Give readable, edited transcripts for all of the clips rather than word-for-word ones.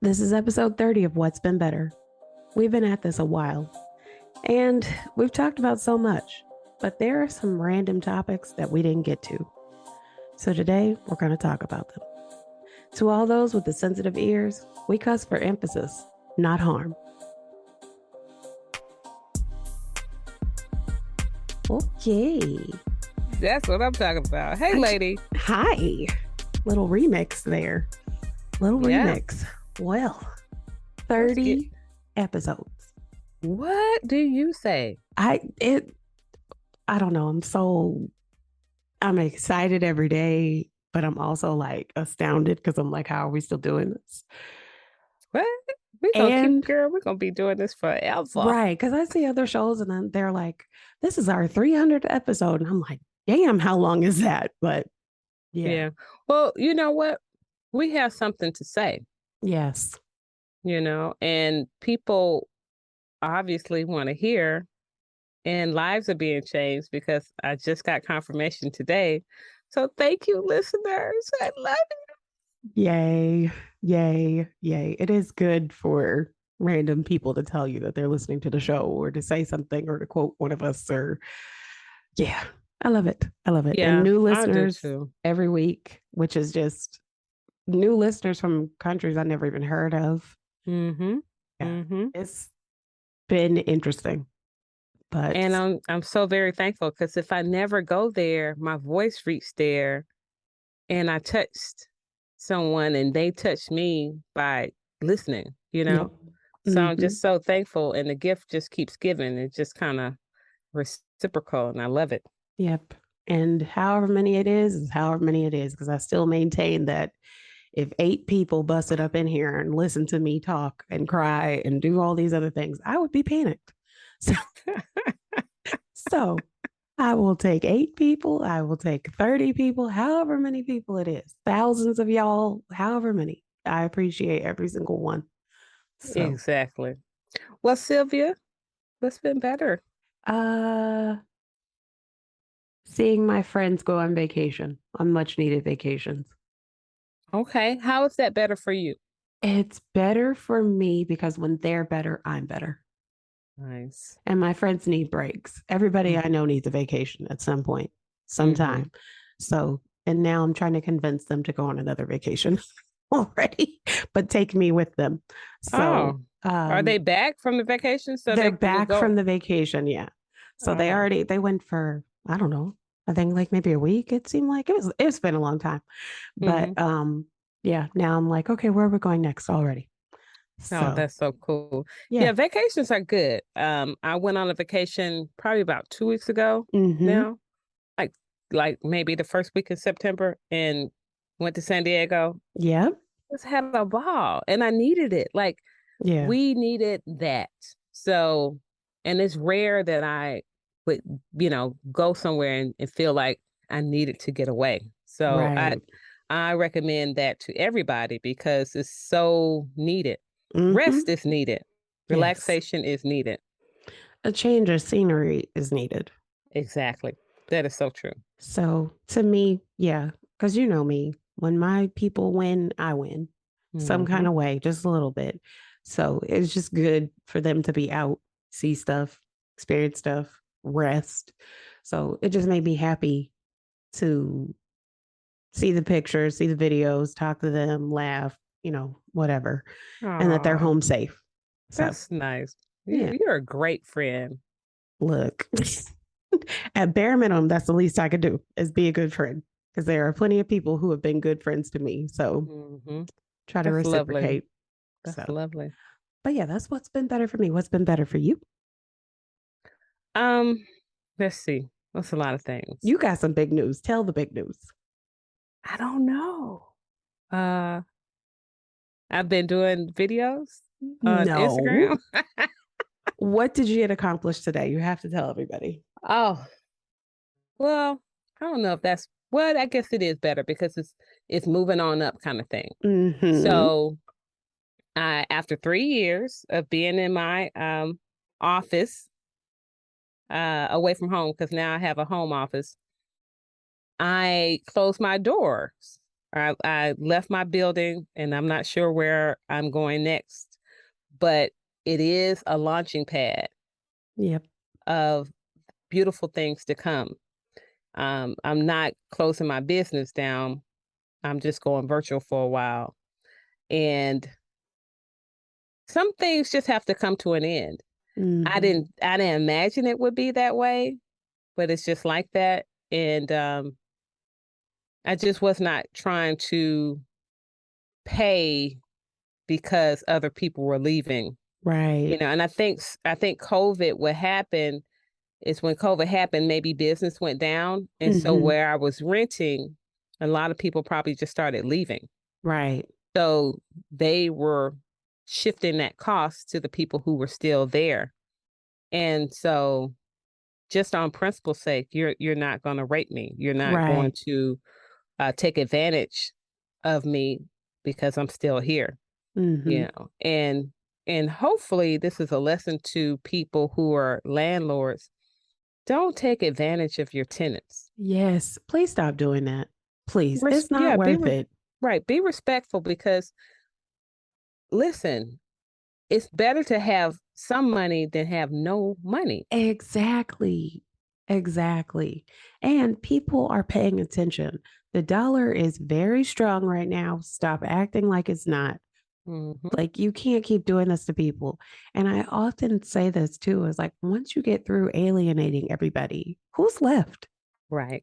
This is episode 30 of What's Been Better. We've been at this a while, and we've talked about so much, but there are some random topics that we didn't get to. So today, we're going to talk about them. To all those with the sensitive ears, we cuss for emphasis, not harm. Okay. That's what I'm talking about. Hey, lady. Hi. Little remix there. Little remix. Well, 30 episodes. What do you say? I don't know. I'm excited every day, but I'm also like astounded because I'm like, how are we still doing this? What? We're going to be doing this forever. Right. Because I see other shows and then they're like, this is our 300th episode. And I'm like, damn, how long is that? But yeah. Well, you know what? We have something to say. Yes. And people obviously want to hear, and lives are being changed because I just got confirmation today. So thank you, listeners. I love it. Yay. Yay. Yay. It is good for random people to tell you that they're listening to the show or to say something or to quote one of us yeah, I love it. I love it. Yeah, and new listeners every week, which is just new listeners from countries I never even heard of. Mm-hmm. Yeah, it's been interesting. And I'm so very thankful because if I never go there, my voice reached there and I touched someone and they touched me by listening, Yep. So I'm just so thankful, and the gift just keeps giving. It's just kind of reciprocal, and I love it. Yep. And however many it is however many it is, because I still maintain that if 8 people busted up in here and listened to me talk and cry and do all these other things, I would be panicked. So I will take 8 people. I will take 30 people, however many people it is, thousands of y'all, however many. I appreciate every single one. So. Exactly. Well, Sylvia, what's been better? Seeing my friends go on vacation, on much needed vacations. Okay. How is that better for you? It's better for me because when they're better, I'm better. Nice. And my friends need breaks. Everybody I know needs a vacation at some point, sometime. So, and now I'm trying to convince them to go on another vacation already, but take me with them. So, are they back from the vacation? So they're back from the vacation. Yeah. So they went for, I don't know, I think like maybe a week. It seemed like it's been a long time, but yeah. Now I'm like, okay, where are we going next already? So, that's so cool. Yeah, vacations are good. I went on a vacation probably about 2 weeks ago now, like maybe the first week of September, and went to San Diego. Yeah, just had a ball, and I needed it. Like, we needed that. So, and it's rare that I would, go somewhere and feel like I needed to get away. So I recommend that to everybody because it's so needed. Rest is needed. Relaxation is needed. A change of scenery is needed. Exactly. That is so true. So to me, yeah, because you know me, when my people win, I win some kind of way, just a little bit. So it's just good for them to be out, see stuff, experience stuff, rest. So it just made me happy to see the pictures, see the videos, talk to them, laugh, whatever, and that they're home safe. So, that's nice. You're a great friend. Look, at bare minimum, that's the least I could do is be a good friend because there are plenty of people who have been good friends to me. So try to reciprocate. That's lovely. But yeah, that's what's been better for me. What's been better for you? Let's see. That's a lot of things. You got some big news. Tell the big news. I don't know. I've been doing videos on Instagram. What did you get accomplished today? You have to tell everybody. Oh, well, I don't know if that's what. I guess it is better because it's moving on up kind of thing. So, after 3 years of being in my office, away from home, because now I have a home office, I closed my doors I left my building and I'm not sure where I'm going next, but it is a launching pad Yep. of beautiful things to come. I'm not closing my business down. I'm just going virtual for a while. And some things just have to come to an end. Hmm. I didn't imagine it would be that way, but it's just like that. And I just was not trying to pay because other people were leaving, Right. and I think COVID what happened is when COVID happened, maybe business went down. And so Hmm. where I was renting, a lot of people probably just started leaving. Right. So they were shifting that cost to the people who were still there. And so just on principle's sake, you're not going to rate me. You're not going Right. to take advantage of me because I'm still here, Hmm. and hopefully this is a lesson to people who are landlords. Don't take advantage of your tenants. Yes. Please stop doing that. Please. It's not Yeah, worth it. right. Be respectful because listen, it's better to have some money than have no money. Exactly. Exactly. And people are paying attention. The dollar is very strong right now. Stop acting like it's not. Hmm. Like, you can't keep doing this to people. And I often say this too, is like, once you get through alienating everybody, who's left? Right.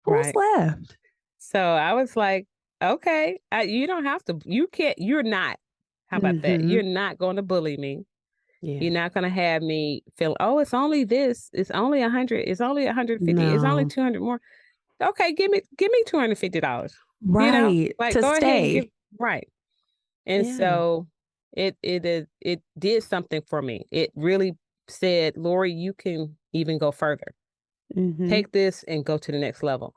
Who's Right. left? So I was like, okay, you don't have to. You can't. You're not. How about that? Hmm. You're not going to bully me. Yeah. You're not gonna have me feel, oh, it's only this, it's only 100, it's only 150, it's only No. 200 more. Okay, give me $250. Right. Like To go ahead and give stay. right. And Yeah. so it did something for me. It really said, Lori, you can even go further. Hmm. Take this and go to the next level.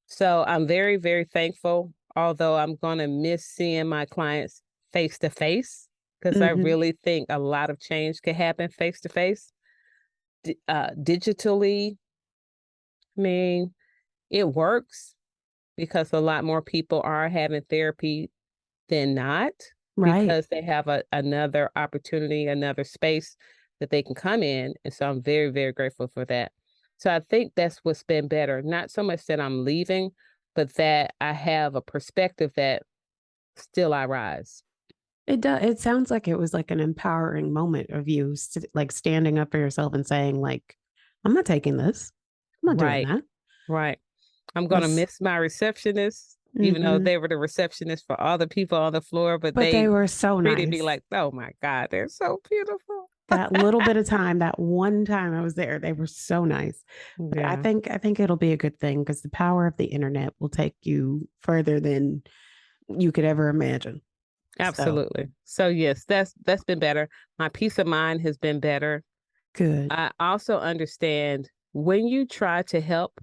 So I'm very, very thankful, although I'm gonna miss seeing my clients face to face because I Hmm. really think a lot of change can happen face to face. Digitally, I mean, it works because a lot more people are having therapy than not Right. because they have another opportunity, another space that they can come in. And so I'm very, very grateful for that. So I think that's what's been better. Not so much that I'm leaving, but that I have a perspective that still I rise. It does. It sounds like it was like an empowering moment of you, like standing up for yourself and saying, like, I'm not taking this. I'm not doing Right, that. right. I'm gonna That's, miss my receptionists, even though hmm they were the receptionists for all the people on the floor, but but they they were so treated me nice. like, oh my God, they're so beautiful. That little bit of time, that one time I was there, they were so nice. But I Yeah, think I think it'll be a good thing because the power of the internet will take you further than you could ever imagine. So absolutely. So yes, that's been better. My peace of mind has been better. good. I also understand when you try to help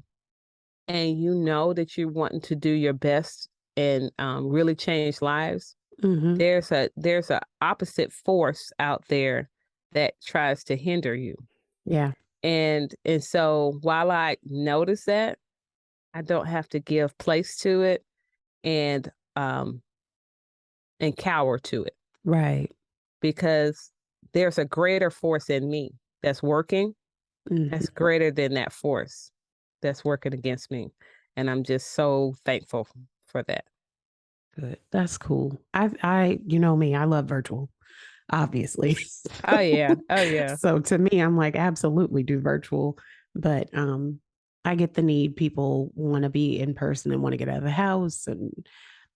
and you know that you're wanting to do your best and really change lives, Hmm. there's a opposite force out there that tries to hinder you. Yeah. And so while I notice that, I don't have to give place to it and um and cower to it Right. because there's a greater force in me that's working, that's Hmm. greater than that force that's working against me. And I'm just so thankful for that. Good. That's cool. You know me, I love virtual, obviously. Oh yeah. Oh yeah. So to me, I'm like, absolutely do virtual. But I get the need. People want to be in person and want to get out of the house and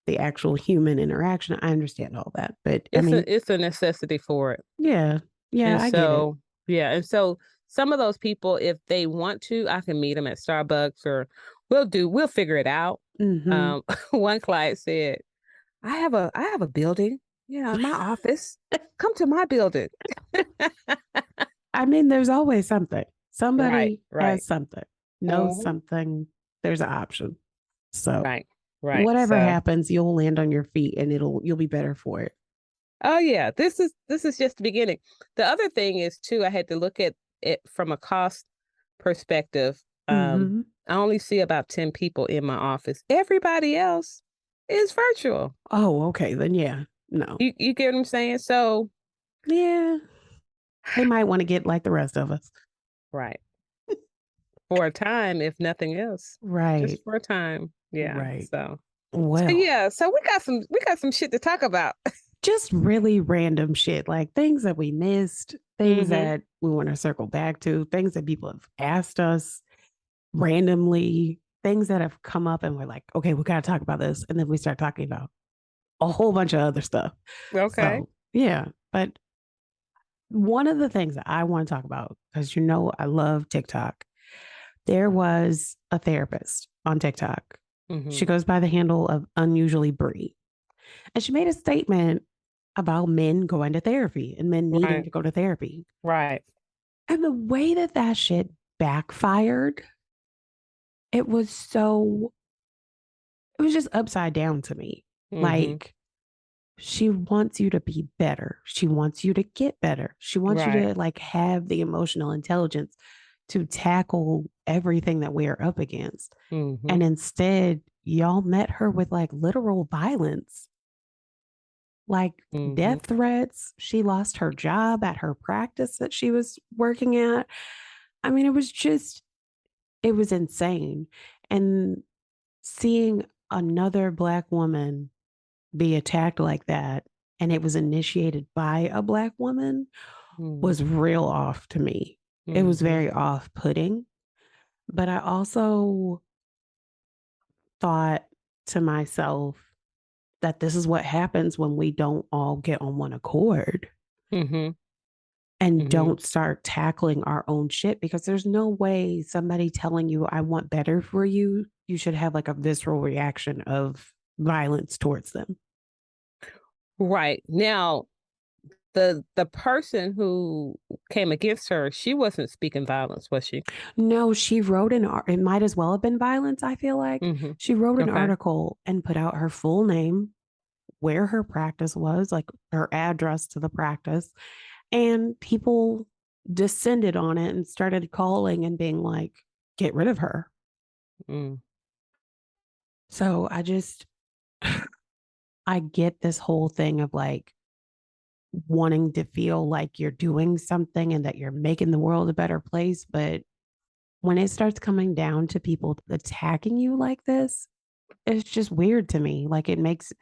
the actual human interaction. I understand all that. But I mean, It's a necessity for it. yeah, yeah, And I get it. so, yeah, and so some of those people, if they want to, I can meet them at Starbucks or we'll figure it out. Hmm. One client said, I have a building, my office. Come to my building. I mean, there's always something. Right, Somebody right. has something, knows Mhm. something. There's an option. So Right, right. whatever So, happens, you'll land on your feet and you'll be better for it. oh yeah, this is just the beginning. The other thing is too, I had to look at it from a cost perspective. Hmm. I only see about 10 people in my office. Everybody else It's virtual. Oh, okay. Then yeah. No. You get what I'm saying? So Yeah. They might want to get like the rest of us. right. For a time, if nothing else. Just Right. for a time. Yeah. Right. So Well, yeah, so we got some shit to talk about. just really random shit, like things that we missed, things Mhm. that we want to circle back to, things that people have asked us randomly, things that have come up and we're like, okay, we got to talk about this. And then we start talking about a whole bunch of other stuff. Okay. So, yeah. But one of the things that I want to talk about, because I love TikTok, there was a therapist on TikTok. She Mhm. goes by the handle of Unusually Bree. And she made a statement about men going to therapy and men needing Right. to go to therapy. Right. And the way that that shit backfired, it was so, it was just upside down to me. Mhm. Like, she wants you to be better. She wants you to get better. She wants you Right. to like have the emotional intelligence to tackle everything that we are up against. Mhm. And instead, y'all met her with like literal violence, like Mhm. death threats. She lost her job at her practice that she was working at. I mean, it was insane. And seeing another Black woman be attacked like that, and it was initiated by a Black woman, Mhm. was real off to me. It was Mhm. very off putting. But I also thought to myself that this is what happens when we don't all get on one accord Mhm. and Mhm. don't start tackling our own shit, because there's no way somebody telling you I want better for you, you should have like a visceral reaction of violence towards them. Right. Now, the person who came against her, she wasn't speaking violence, was she? No, she wrote it might as well have been violence, I feel like. Mhm. She wrote an Okay. article and put out her full name, where her practice was, like her address to the practice, and people descended on it and started calling and being like, get rid of her. Mm. So I get this whole thing of like wanting to feel like you're doing something and that you're making the world a better place. But when it starts coming down to people attacking you like this, it's just weird to me. Like it makes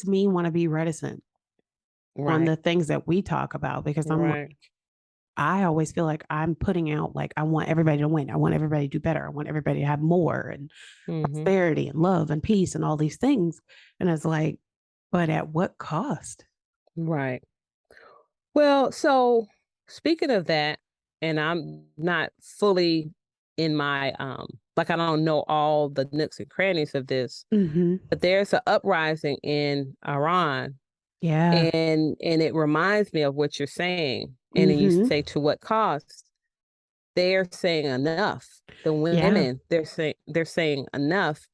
me want to be reticent on Right. the things that we talk about, because I'm like, Right. I always feel like I'm putting out, like, I want everybody to win. I want everybody to do better. I want everybody to have more and Mhm. prosperity and love and peace and all these things. And it's like, but at what cost? Right. Well, so speaking of that, and I'm not fully in my like I don't know all the nooks and crannies of this, Mm-hmm. but there's an uprising in Iran, Yeah. and it reminds me of what you're saying. And then you Mm-hmm. say to what cost? They're saying enough. The Yeah. women, they're saying enough.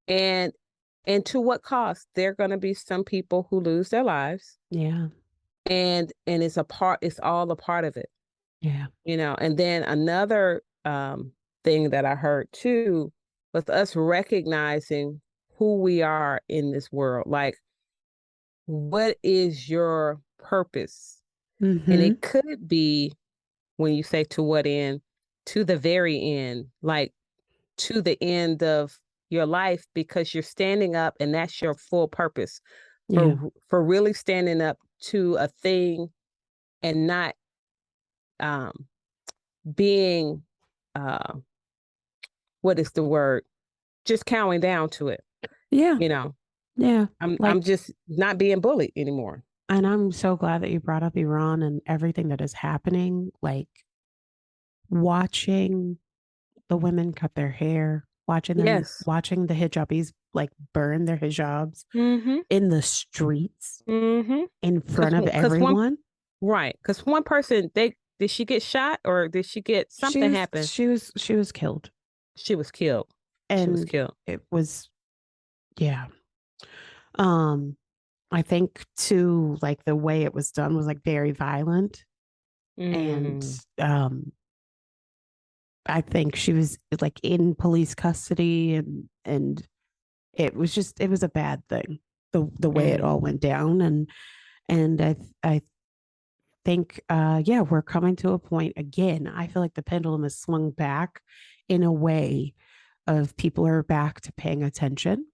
And and to what cost? There are going to be some people who lose their lives, Yeah. and it's all a part of it, Yeah. and then another thing that I heard too was us recognizing who we are in this world. Like, what is your purpose? And Mm-hmm. it could be, when you say to what end, to the very end, like to the end of your life, because you're standing up and that's your full purpose Yeah. for really standing up to a thing, and not um being uh what is the word, just cowing down to it. Yeah. you know Yeah. I'm Like, just not being bullied anymore. and I'm so glad that you brought up Iran and everything that is happening. Like, watching the women cut their hair, Yes. watching the hijabis like burn their hijabs Mhm. in the streets Mhm. in Cuz front of cuz one everyone. Right, cuz one person, they did she get shot, or did she get She something was happen? she was she was killed. She was killed. She was And killed. it was, yeah. Um I think too, like the way it was done was like very violent. And Mm. I think she was like in police custody, and it was a bad thing, the way it Mm. all went down. And I think, yeah, we're coming to a point again. I feel like the pendulum has swung back in a way of people are back to paying attention.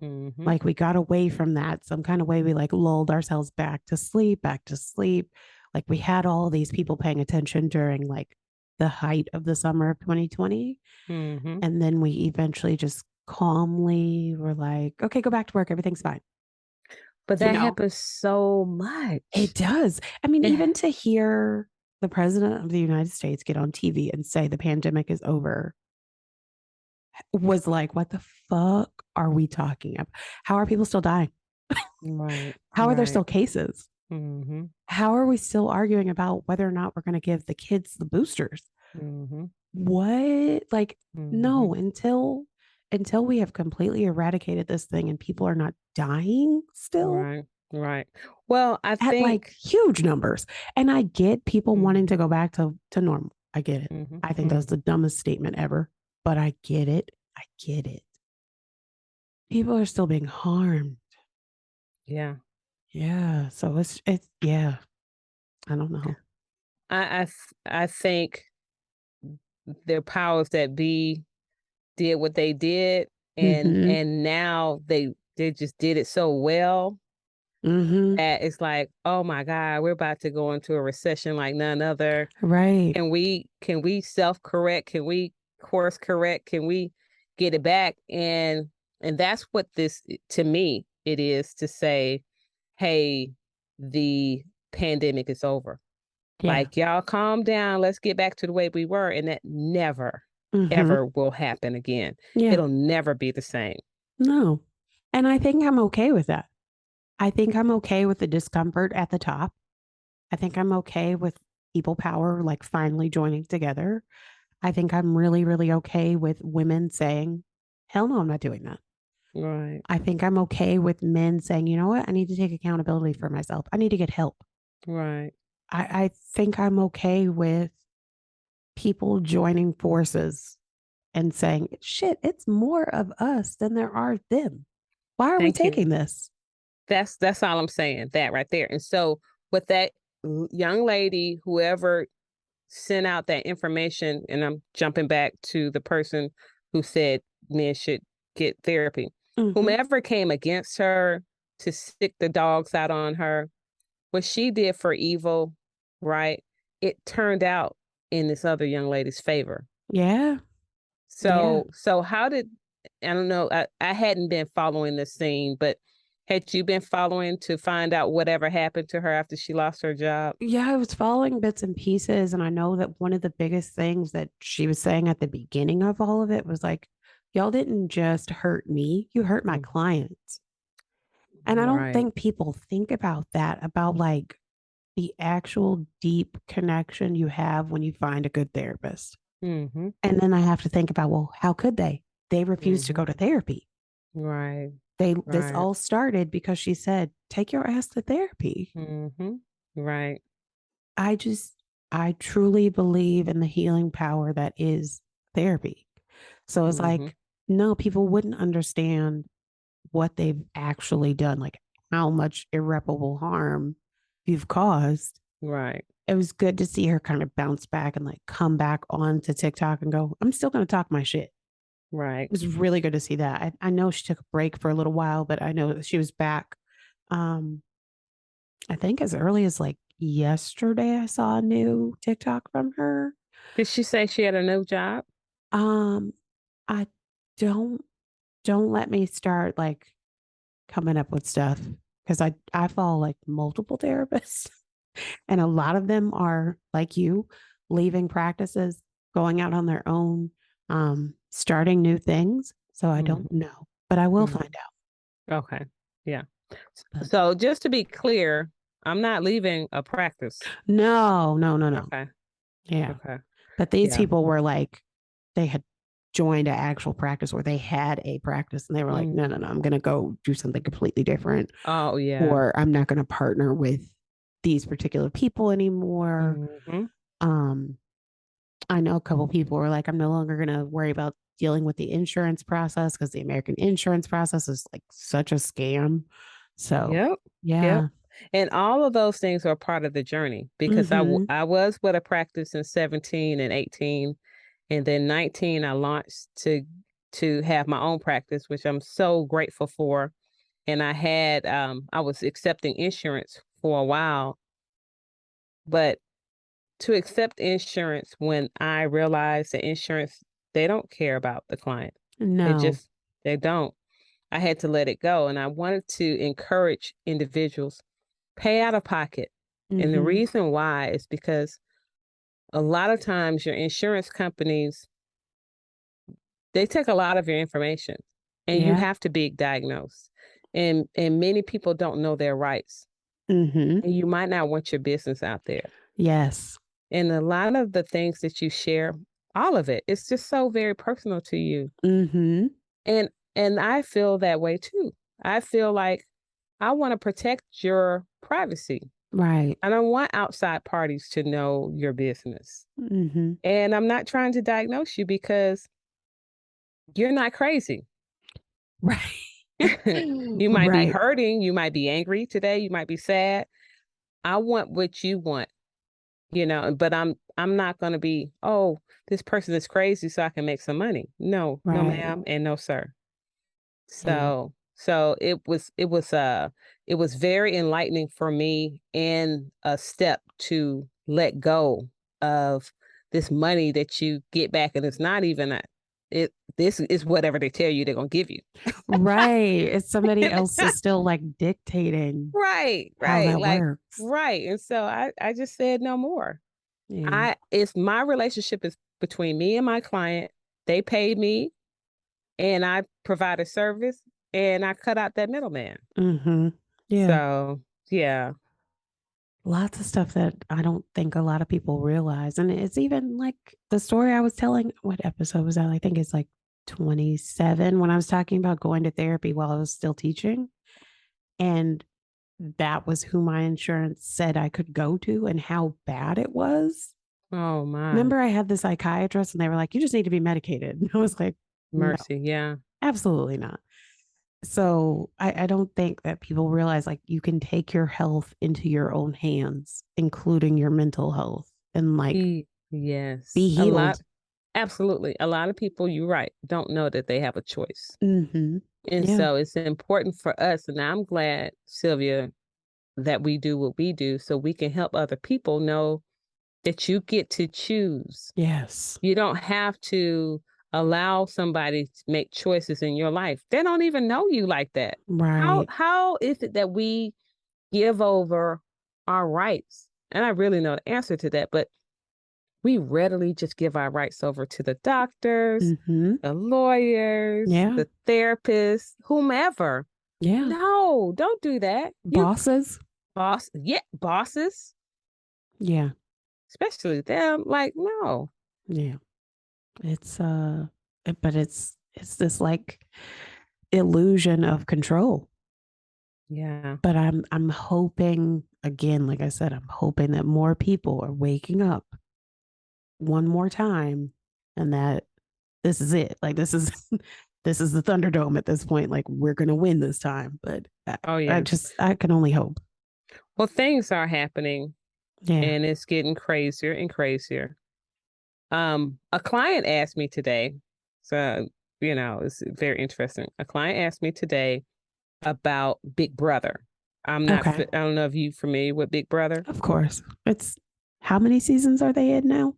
Mm-hmm. Like we got away from that some kind of way. We like lulled ourselves back to sleep, back to sleep. Like we had all these people paying attention during like the height of the summer of 2020. Mm-hmm. And then we eventually just calmly were like, okay, go back to work. Everything's fine. But You that know, happens so it much. does. I mean, Eh, even to hear the president of the United States get on TV and say the pandemic is over was like, what the fuck are we talking about? How are people still dying? Right, How are there right. still cases? Mm-hmm. How are we still arguing about whether or not we're going to give the kids the boosters? Mm-hmm. What? Like, Mm-hmm. no, until we have completely eradicated this thing and people are not dying still Right, right. Well, I at like think. huge numbers. And I get people wanting Mm-hmm. to go back to normal. I get it. Mm-hmm. I think that's Mm-hmm. the dumbest statement ever, but I get it. I get it. People are still being harmed. Yeah. Yeah. So it's yeah. I don't know. I think their powers that be did what they did, and Mm-hmm. now they just did it so well Mm-hmm. that it's like, oh my God, we're about to go into a recession like none other. Right. Can we self correct? Can we course correct? Can we get it back? And that's what this to me it is to say, hey, the pandemic is over. Yeah. Like, y'all calm down. Let's get back to the way we were. And that never, Mm-hmm. ever will happen again. Yeah. It'll never be the same. No. And I think I'm okay with that. I think I'm okay with the discomfort at the top. I think I'm okay with people power like finally joining together. I think I'm really, really okay with women saying, hell no, I'm not doing that. Right. I think I'm okay with men saying, you know what? I need to take accountability for myself. I need to get help. Right. I think I'm okay with people joining forces and saying, shit, it's more of us than there are them. Why are we Thank you. taking this? That's all I'm saying. That right there. And so with that young lady, whoever sent out that information, and I'm jumping back to the person who said men should get therapy. Mm-hmm. Whomever came against her to stick the dogs out on her, what she did for evil, right? It turned out in this other young lady's favor. Yeah. Yeah. So how did I don't know, I hadn't been following the scene, but had you been following to find out whatever happened to her after she lost her job? Yeah, I was following bits and pieces. And I know that one of the biggest things that she was saying at the beginning of all of it was like, y'all didn't just hurt me, you hurt my Mm, clients. And I don't right. think people think about that, about like the actual deep connection you have when you find a good therapist. Mhm. And then I have to think about, well, how could they? They refused to Mhm. go to therapy. Right. This Right. all started because she said, take your ass to therapy. Mhm. Right. I just, I truly believe in the healing power that is therapy. So it's Mhm. like, no, people wouldn't understand what they've actually done, like how much irreparable harm you've caused. Right. It was good to see her kind of bounce back and like come back onto TikTok and go, I'm still going to talk my shit. Right. It was really good to see that. I know she took a break for a little while, but I know she was back. Um, I think as early as like yesterday, I saw a new TikTok from her. Did she say she had a new job? Um, I don't don't let me start like coming up with stuff because I follow like multiple therapists and a lot of them are like you, leaving practices, going out on their own, starting new things. So I don't Mhm. know, but I will find Mhm. out. Okay. Yeah. But So just to be clear, I'm not leaving a practice. no, no, no, no. Okay. Yeah. Okay. But these Yeah. people were like, they had joined an actual practice where they had a practice and they were like, no, no, Mm. no, I'm going to go do something completely different, Oh, yeah. or I'm not going to partner with these particular people anymore. Mhm. Um, I know a couple people were like, I'm no longer going to worry about dealing with the insurance process because the American insurance process is like such a scam. So, Yep. Yep. yeah. And all of those things are part of the journey because Mm-hmm. I was with a practice in 17 and 18, and then 19 I launched to have my own practice, which I'm so grateful for. And I was accepting insurance for a while, but to accept insurance when I realized that insurance, they don't care about the client. They No. just they don't. I had to let it go, and I wanted to encourage individuals pay out of pocket. And the Mm-hmm. reason why is because a lot of times your insurance companies, they take a lot of your information and you Yeah. have to be diagnosed. And many people don't know their rights. Mm-hmm. And you might not want your business out there. Yes. And a lot of the things that you share, all of it, it's just so very personal to you. Mm-hmm. And and I feel that way too. I feel like I want to protect your privacy. Right. I don't want outside parties to know your business. Mm-hmm. And I'm not trying to diagnose you because you're not crazy. Right. You might be Right. hurting, you might be angry today, you might be sad. I want what you want, but I'm not going to be, "Oh, this person is crazy so I can make some money." No, no Right. ma'am, and no sir. Yeah. So it was very enlightening for me and a step to let go of this money that you get back, and it's not even this is whatever they tell you they're gonna give you. Right. It's somebody else is still like dictating Right, how right, that like works. right. And so I just said no more. Yeah. I it's my relationship is between me and my client. They paid me and I provide a service and I cut out that middleman. Mm-hmm. Yeah. So, yeah. Lots of stuff that I don't think a lot of people realize. And it's even like the story I was telling, what episode was that? I think it's like 27 when I was talking about going to therapy while I was still teaching. And that was who my insurance said I could go to and how bad it was. Oh my Remember, I had the psychiatrist and they were like, you just need to be medicated. And I was like, no, mercy. Yeah. absolutely not. So I don't think that people realize like you can take your health into your own hands, including your mental health, and like Yes. be healed. Absolutely. A lot of people, you're right, don't know that they have a choice. Mm-hmm. And Yeah. so it's important for us. And I'm glad, Sylvia, that we do what we do so we can help other people know that you get to choose. Yes. You don't have to allow somebody to make choices in your life. They don't even know you like that. Right. How is it that we give over our rights? And I really know the answer to that, but we readily just give our rights over to the doctors, Mm-hmm. the lawyers, Yeah. the therapists, whomever. Yeah. No, don't do that. You Bosses. bosses, Yeah. especially them. Like, no. Yeah. It's but it's this like illusion of control. Yeah. But I'm hoping again, like I said, I'm hoping that more people are waking up one more time and that this is it. Like this is this is the Thunderdome at this point. Like we're gonna win this time. But Oh yeah. I can only hope. Well, things are happening Yeah. and it's getting crazier and crazier. A client asked me today, so it's very interesting. A client asked me today about Big Brother. Okay. I don't know if you familiar with Big Brother. Of course. It's how many seasons are they in now?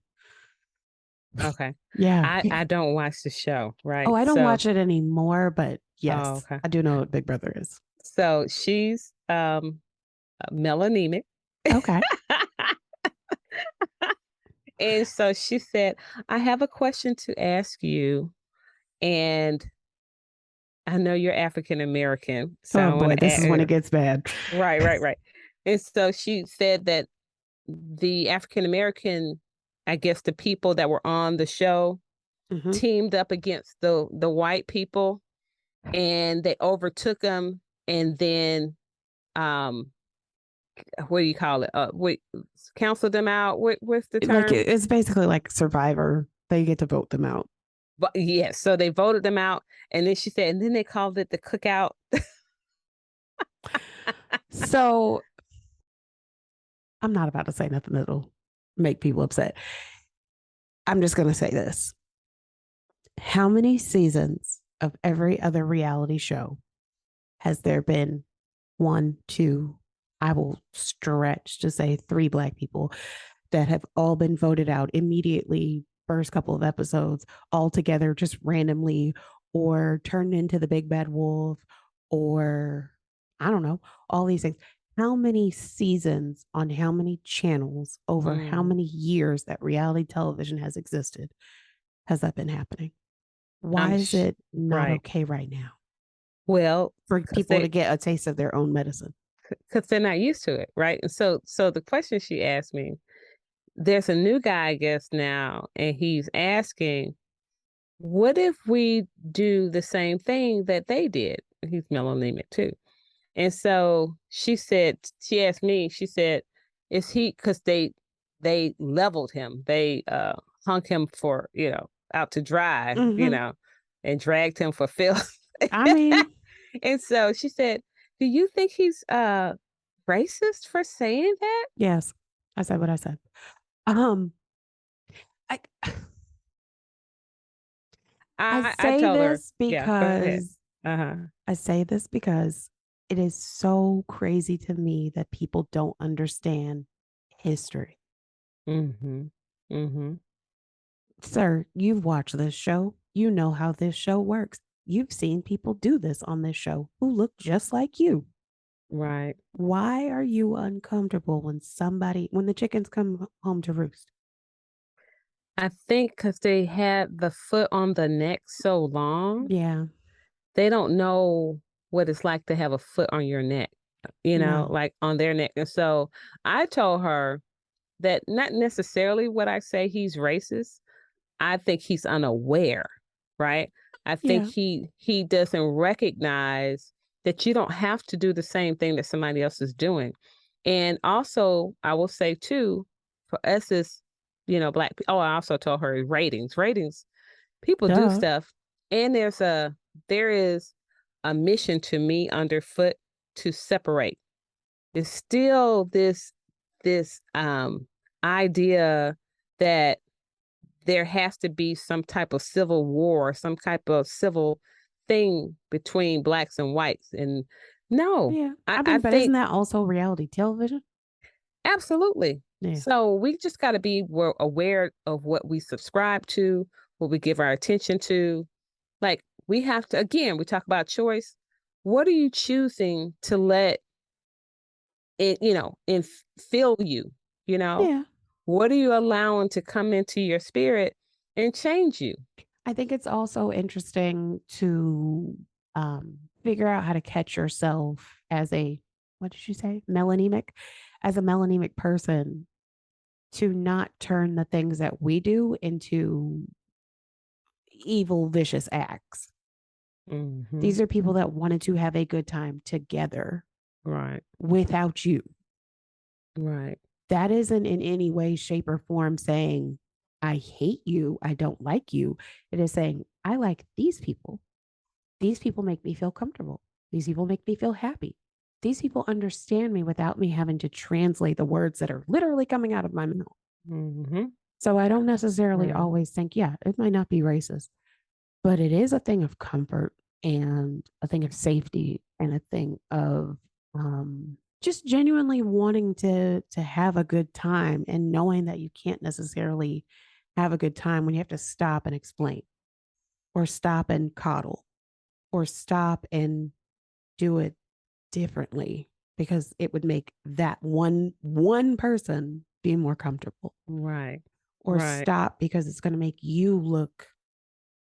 Okay. Yeah. I don't watch the show, Oh, right? I don't watch it anymore, but Oh, yes, okay. I do know what Big Brother is. So she's melanemic. Okay. And so she said, I have a question to ask you. And I know you're African American. So Oh I want boy, to this is when it ask. gets bad. Right, right, right. And so she said that the African American, I guess the people that were on the show Hmm. teamed up against the white people and they overtook them and then um what do you call it? Wait, canceled them out. What's the Like term? it's basically like Survivor. They get to vote them out. But yes, so they voted them out, and then she said, and then they called it the cookout. So I'm not about to say nothing that'll make people upset. I'm just going to say this. How many seasons of every other reality show has there been? One, two, I will stretch to say three Black people that have all been voted out immediately, first couple of episodes, all together, just randomly, or turned into the big bad wolf, or I don't know, all these things. How many seasons on how many channels over how many years that reality television has existed has that been happening? Why is it not right. okay right now Well, for because people to get a taste of their own medicine? they're not used to it, right? And so the question she asked me, there's a new guy, I guess now, and he's asking, what if we do the same thing that they did? He's melanemic too. And so she asked me, she said, is he, because they leveled him, they hung him for, out to dry, Mm-hmm. and dragged him for filth. I mean, And so she said, do you think he's racist for saying that? yes, I said what I said. Um, I I I say told her, this yeah, go ahead. because Uh-huh. I say this because it is so crazy to me that people don't understand history. Mm-hmm. Mm-hmm. Sir, you've watched this show. You know how this show works. You've seen people do this on this show who look just like you. Right. Why are you uncomfortable when the chickens come home to roost? I think because they had the foot on the neck so long, Yeah, they don't know what it's like to have a foot on your neck, no. like on their neck. And so I told her that not necessarily would I say he's racist. I think he's unaware, right? I think Yeah, he doesn't recognize that you don't have to do the same thing that somebody else is doing. And also, I will say too, for us as black people. Oh, I also told her ratings. People do duh. stuff, and there is a mission to me underfoot to separate. There's still this idea that there has to be some type of civil war, some type of civil thing between blacks and whites. And no, Yeah. I, I I mean, but isn't think that also reality television? absolutely. Yeah. So we just got to be aware of what we subscribe to, what we give our attention to. Like we have to, again, we talk about choice. What are you choosing to let it, fill you? You know, Yeah. what are you allowing to come into your spirit and change you? I think it's also interesting to figure out how to catch yourself as what did you say? Melanemic? As a melanemic person, to not turn the things that we do into evil, vicious acts. Hmm. These are people that wanted to have a good time together Right. without you. Right. That isn't in any way, shape, or form saying, I hate you. I don't like you. It is saying, I like these people. These people make me feel comfortable. These people make me feel happy. These people understand me without me having to translate the words that are literally coming out of my mouth. Hmm. So I don't necessarily Right. always think, yeah, it might not be racist, but it is a thing of comfort and a thing of safety and a thing of just genuinely wanting to have a good time and knowing that you can't necessarily have a good time when you have to stop and explain or stop and coddle or stop and do it differently because it would make that one person be more comfortable Right. or Right. stop because it's going to make you look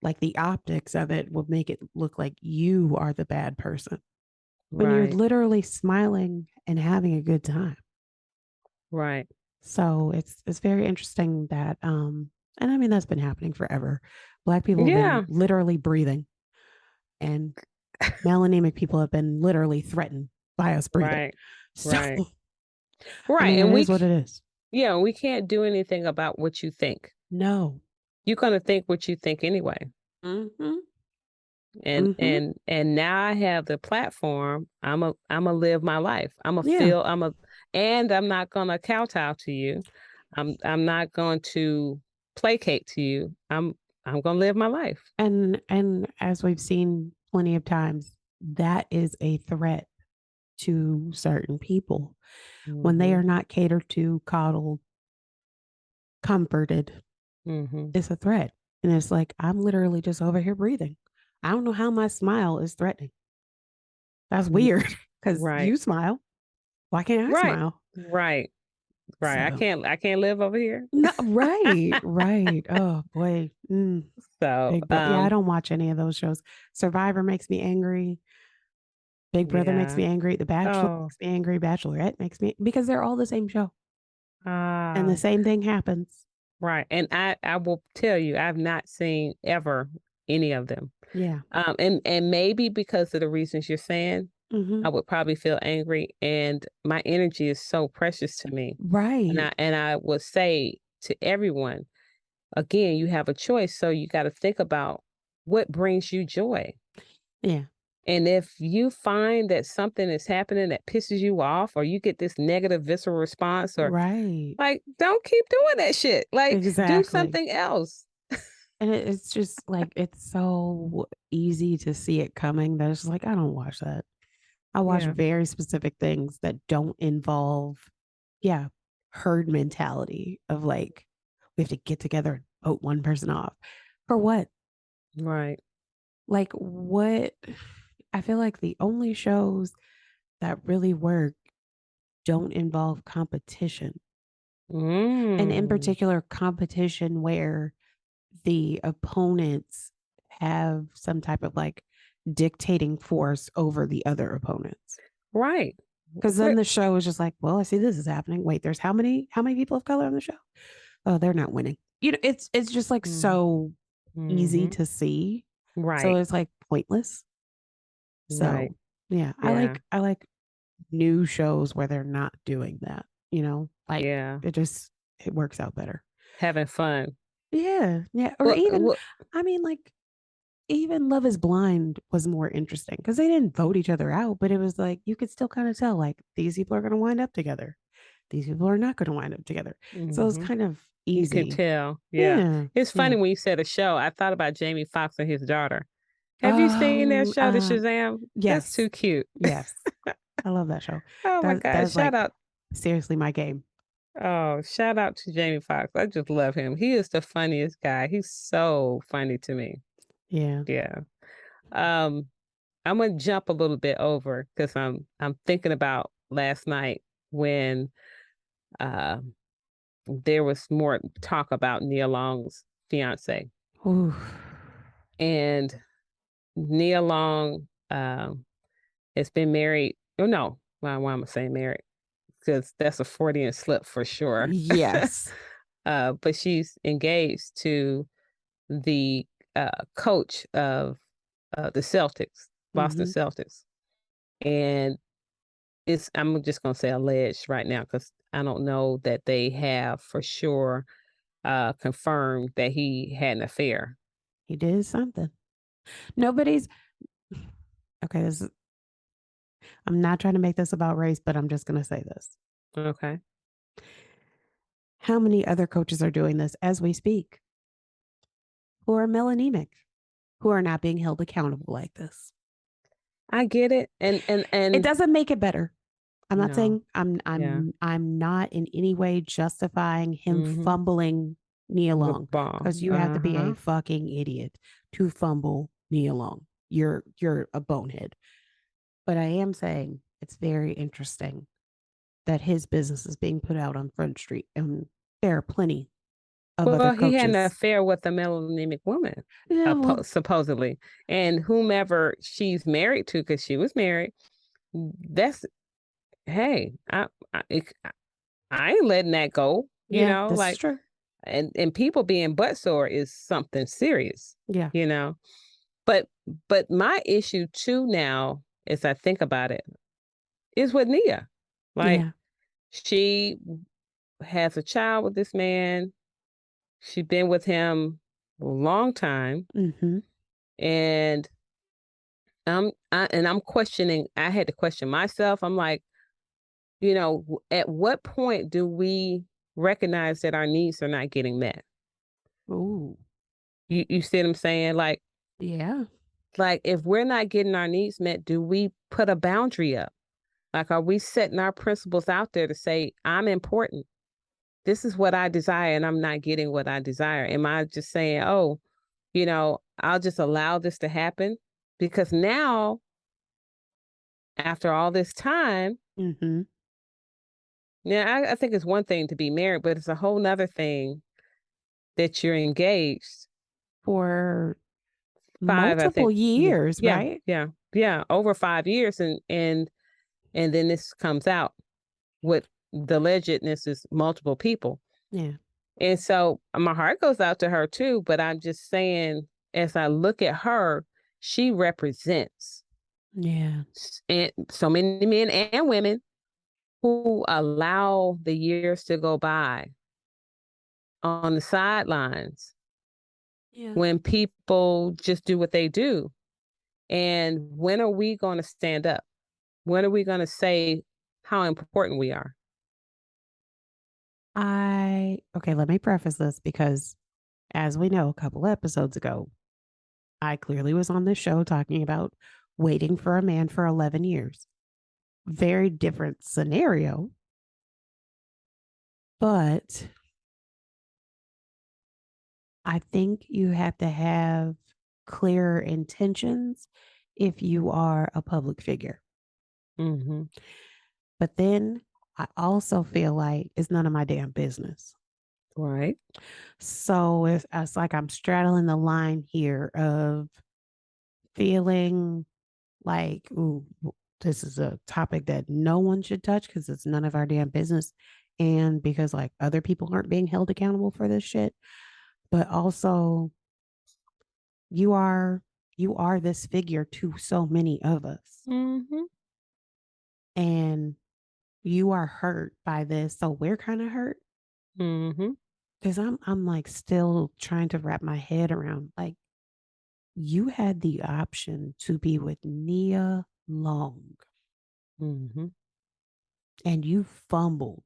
like the optics of it will make it look like you are the bad person when you're Right. literally smiling and having a good time. Right. So it's very interesting that and I mean that's been happening forever. Black people have been Yeah. literally breathing and melanemic people have been literally threatened by us breathing. Right. So Right. I Right. mean it is what it is. Yeah, we can't do anything about what you think. No. you're gonna think what you think anyway. Mm-hmm. And Mm-hmm. and now I have the platform. I'm a live my life. Yeah. And I'm not gonna kowtow to you. I'm not going to placate to you. I'm gonna live my life. And as we've seen plenty of times, that is a threat to certain people when they Mm-hmm. are not catered to, coddled, comforted. Mm-hmm. It's a threat. And it's like, I'm literally just over here breathing. I don't know how my smile is threatening. That's weird because Right. you smile. Why can't I Right. smile? Right. Right. So, I can't live over here. no, right, right. Oh boy. So, Big Brother. Yeah, I don't watch any of those shows. Survivor makes me angry. Big Brother makes yeah. me angry. The Bachelor Oh, makes me angry. Bachelorette makes me because they're all the same show and the ah, same thing happens. right. And I will tell you, I've not seen ever any of them. Yeah. And maybe because of the reasons you're saying, Hmm. I would probably feel angry, and my energy is so precious to me. Right. And I would say to everyone, again, you have a choice, so you got to think about what brings you joy. Yeah. And if you find that something is happening that pisses you off, or you get this negative visceral response, or Right. like, don't keep doing that shit. Like, do Exactly. something else. And it's just like it's so easy to see it coming that it's like I don't watch that. I watch Yeah. very specific things that don't involve, yeah, herd mentality of like we have to get together and vote one person off. For what? Right. Like what? I feel like the only shows that really work don't involve competition. And in Mm. particular, competition where the opponents have some type of like dictating force over the other opponents. Right. Because then What? the show is just like, well, I see this is happening. Wait, there's how many people of color on the show? Oh, they're not winning. It's just like Mm. so easy Mhm. to see. So Right. it's like pointless. Right. So yeah, I Yeah. like I like new shows where they're not doing that. Like Yeah. it works out better. Having fun. Yeah, yeah. Or Well, even, well I mean, like even Love Is Blind was more interesting because they didn't vote each other out, but it was like you could still kind of tell like these people are going to wind up together. These people are not going to wind up together. So it's mhm. kind of You can easy. tell. Yeah. Yeah. It's Yeah. funny when you said a show, I thought about Jamie Foxx and his daughter. Have you seen that Um, show, The uh, Shazam? That's yes. too cute. Yes. I love that show. Oh my God. That's like Shout out. seriously my game. Oh, shout out to Jamie Foxx. I just love him. He is the funniest guy. He's so funny to me. Yeah. Yeah. Um, I'm gonna jump a little bit over because I'm thinking about last night when uh, there was more talk about Nia Long's fiance. Ooh. And Nia Long has been married. Oh no, why am I saying married? Because that's a Freudian slip for sure. Yes. But she's engaged to the coach of the Celtics, Boston Mm-hmm. Celtics, and it's I'm just gonna say alleged right now because I don't know that they have for sure confirmed that he had an affair. He did something. Nobody's okay. I'm not trying to make this about race, but I'm just going to say this. Okay, How many other coaches are doing this as we speak who are melanemic, who are not being held accountable like this? I get it, It and doesn't make it better. I'm not no, saying I'm yeah, I'm I'm not in any way justifying him mm-hmm. fumbling Nia The Long ball, because you have to be a uh-huh. fucking idiot to fumble Nia Long. You're a bonehead. But I am saying it's very interesting that his business is being put out on Front Street, and there are plenty of other Well, he had an coaches. affair with a melanemic woman, Yeah, well, supposedly, and whomever she's married to, because she was married. That's hey, I ain't letting that go. yeah, this is Like, true. and people being butt sore is something serious. Yeah, You know, but my issue too now, as I think about it, is with Nia. Like, yeah, she has a child with this man. She's been with him. a long time, Mm-hmm. and I'm questioning. I had to question myself. I'm like, at what point do we recognize that our needs are not getting met? Ooh. You see what I'm saying? Yeah. Like if we're not getting our needs met, do we put a boundary up? Like, are we setting our principles out there to say, I'm important? This is what I desire, and I'm not getting what I desire. Am I just saying, oh, I'll just allow this to happen? Because now, after all this time, Mm-hmm. yeah, I think it's one thing to be married, but it's a whole nother thing that you're engaged. For Five, I multiple think. Yeah, years, yeah, right? yeah, yeah. Over 5 years, and then this comes out. What the allegedness is multiple people. Yeah. And so my heart goes out to her too, but I'm just saying, as I look at her, she represents Yeah. and so many men and women who allow the years to go by on the sidelines Yeah. when people just do what they do. And when are we going to stand up? When are we going to say how important we are? Okay, let me preface this because as we know, a couple episodes ago, I clearly was on this show talking about waiting for a man for 11 years. Very different scenario, but I think you have to have clearer intentions if you are a public figure. Mm-hmm. But then I also feel like it's none of my damn business. Right. So it's like I'm straddling the line here of feeling like, ooh, this is a topic that no one should touch because it's none of our damn business. And because like other people aren't being held accountable for this shit. But also you are you are this figure to so many of us. Mm-hmm. And you are hurt by this. So we're kind of hurt. Mm-hmm. Because I'm like still trying to wrap my head around like you had the option to be with Nia Long Mm-hmm. and you fumbled.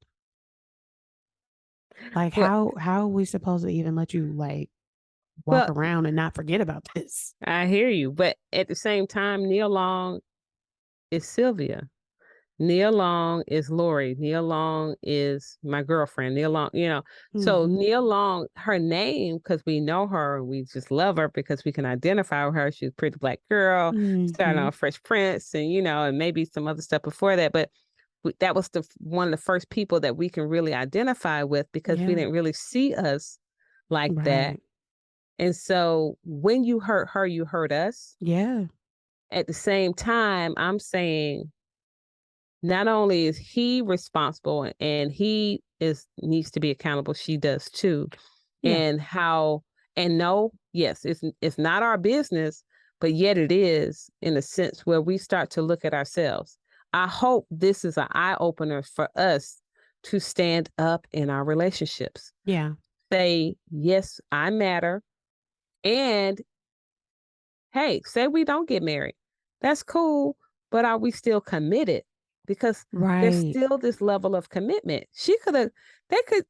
Like Well, how are we supposed to even let you like walk well, around and not forget about this? I hear you, but at the same time, Neil Long is Sylvia. Neil Long is Lori. Neil Long is my girlfriend. Neil Long, So Mm-hmm. Neil Long, her name, because we know her, we just love her because we can identify with her. She's a pretty black girl, starting Mm-hmm. on Fresh Prince, and maybe some other stuff before that. But that was one of the first people that we can really identify with because we Yeah. didn't really see us like that. Right. And so when you hurt her, you hurt us. Yeah. At the same time, I'm saying not only is he responsible and he is needs to be accountable, she does too. Yeah. And no, yes, it's not our business, but yet it is in a sense where we start to look at ourselves. I hope this is an eye opener for us to stand up in our relationships. Yeah. Say, yes, I matter. And hey, say we don't get married. That's cool, but are we still committed? Because there's Right. still this level of commitment. They could,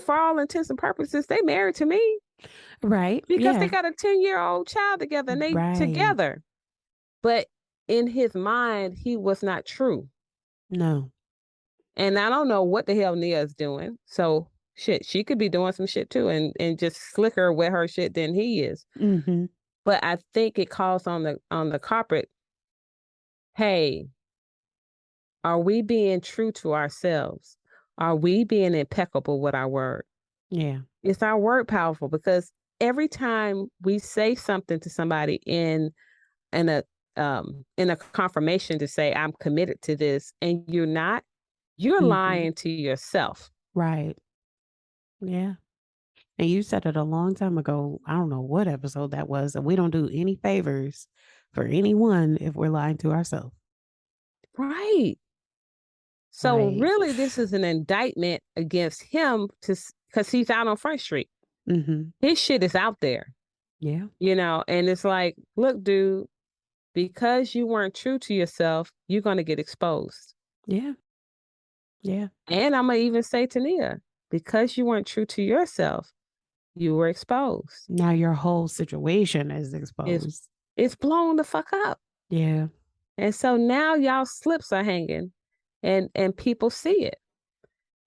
for all intents and purposes, they married to me Right. because they Yeah. got a 10-year-old child together and they Right. together. But in his mind, he was not true. No. And I don't know what the hell Nia's doing. So shit, she could be doing some shit too and just slicker with her shit than he is. Mm-hmm. But I think it calls on the carpet. Hey, are we being true to ourselves? Are we being impeccable with our word? Yeah. Is our word powerful? Because every time we say something to somebody in a in a confirmation to say I'm committed to this, and you're not, you're Mm-hmm. lying to yourself. Right. Yeah. And you said it a long time ago. I don't know what episode that was. And we don't do any favors for anyone if we're lying to ourselves. Right. So Like, really, this is an indictment against him to because he's out on Front Street. His shit is out there, Yeah. and it's like, look, dude, because you weren't true to yourself, you're going to get exposed. Yeah. Yeah. And I'm going to even say to Nia, because you weren't true to yourself, you were exposed. Now your whole situation is It's, exposed. it's blown the fuck up. Yeah. And so now y'all slips are hanging and people see it.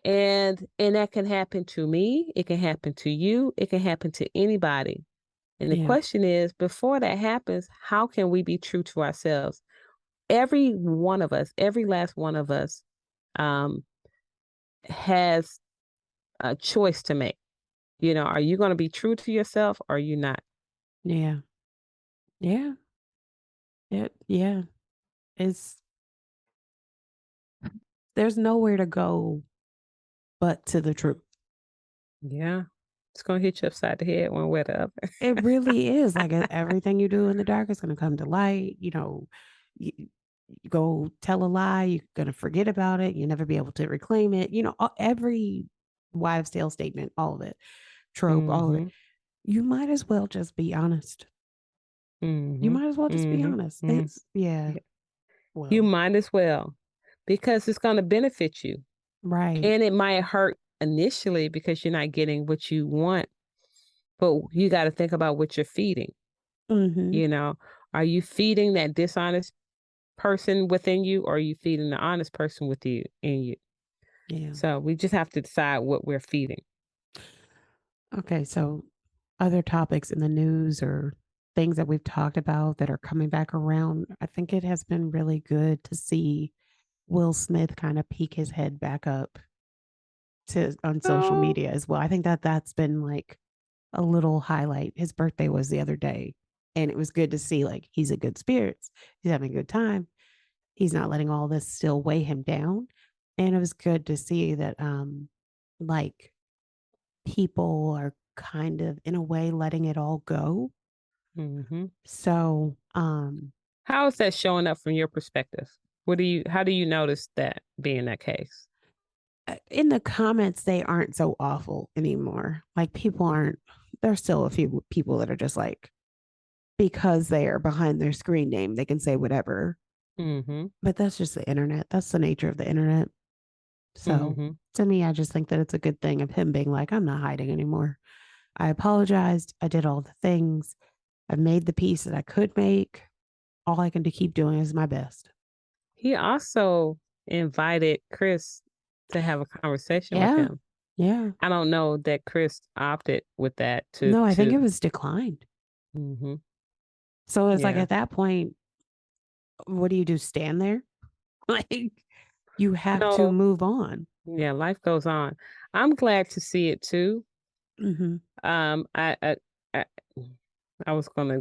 And that can happen to me, it can happen to you, it can happen to anybody. And the Yeah. question is, before that happens, how can we be true to ourselves? Every one of us, every last one of us, um, has a choice to make. Are you going to be true to yourself or are you not? Yeah. Yeah. Yeah. It's there's nowhere to go but to the truth. Yeah. It's going to hit you upside the head one way or the other. It really is. Like everything you do in the dark is going to come to light. You go tell a lie, you're going to forget about it. You never be able to reclaim it. Every wives' tale statement, all of it, trope, all of it. Mm-hmm. You might as well just be honest. You Mm-hmm. might as well just be Mm-hmm. honest. Mm-hmm. It's, yeah. You Well, might as well, because it's going to benefit you. right. And it might hurt initially because you're not getting what you want, but you got to think about what you're feeding. Mm-hmm. You know, are you feeding that dishonest person within you, or are you feeding the honest person with you in you? Yeah. So we just have to decide what we're feeding. Okay. So, other topics in the news or things that we've talked about that are coming back around, I think it has been really good to see Will Smith kind of peek his head back up to on social Oh, media as well. I think that that's been like a little highlight. His birthday was the other day, and it was good to see like he's in good spirits. He's having a good time. He's not letting all this still weigh him down. And it was good to see that like people are kind of in a way letting it all go. mm-hmm. So How is that showing up from your perspective? How do you notice that being that case? in the comments they aren't so awful anymore. Like people aren't there's still a few people that are just like because they are behind their screen name, they can say whatever. Mm-hmm. But that's just the internet. That's the nature of the internet. So Mm-hmm. to me, I just think that it's a good thing of him being like, I'm not hiding anymore. I apologized. I did all the things. I made the piece that I could make. All I can do keep doing is my best. He also invited Chris to have a conversation with Yeah. him. Yeah. I don't know that Chris opted with that to No, I think to it was declined. hmm So it's like yeah. at that point, what do you do? Stand there? Like you have to No, move on. yeah, life goes on. I'm glad to see it too. Mm-hmm. Um I I I, I was gonna